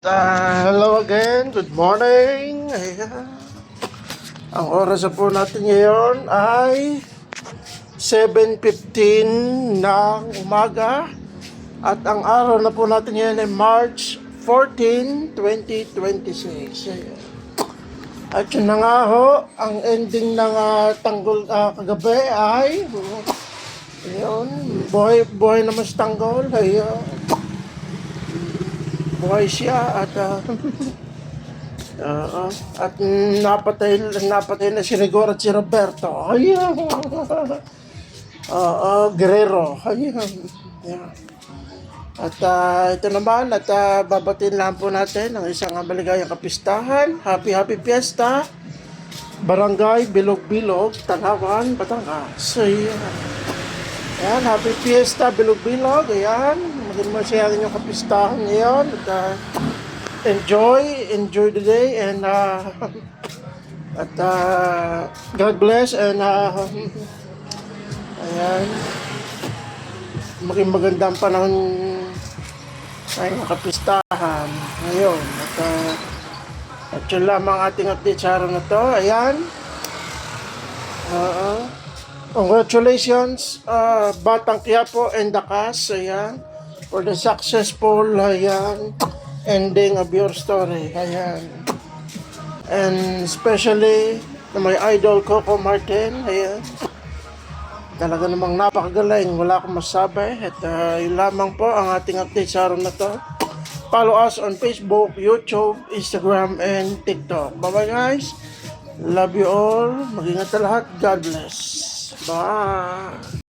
Hello again, good morning. Ayan. Ang oras na po natin ngayon ay 7:15 ng umaga. At ang araw na po natin ngayon ay March 14, 2026. Ayan. At yun na nga ho, ang ending ng tanggol kagabi ay ayun, buhay naman sa tanggol. Ayun. Buhay siya at at napatay na si Rigor at si Roberto. Ayun. Guerrero. Ayun. Yeah. At ito naman at babatiin lang po natin ang isang maligayang kapistahan. Happy Fiesta. Barangay Bilog-Bilog, Tanawan, Batangas. So, ayan, Happy Fiesta, Bilog-Bilog. Ayan, maging masaya rin yung kapistahan ngayon. At enjoy the day and God bless and ayan, maging magandang panahon ay kapistahan ngayon. At yun lamang ating update sa araw na to. Ayan. Congratulations, Batang Quiapo and the cast, ayan, for the successful, ayan, ending of your story, ayan. And especially na my idol Coco Martin, ayan. Talaga namang napakagaling, wala akong masabi. At yun lamang po ang ating update sa araw na to. Follow us on Facebook, YouTube, Instagram, and TikTok. Bye-bye guys. Love you all. Mag-ingat na lahat. God bless. Bye.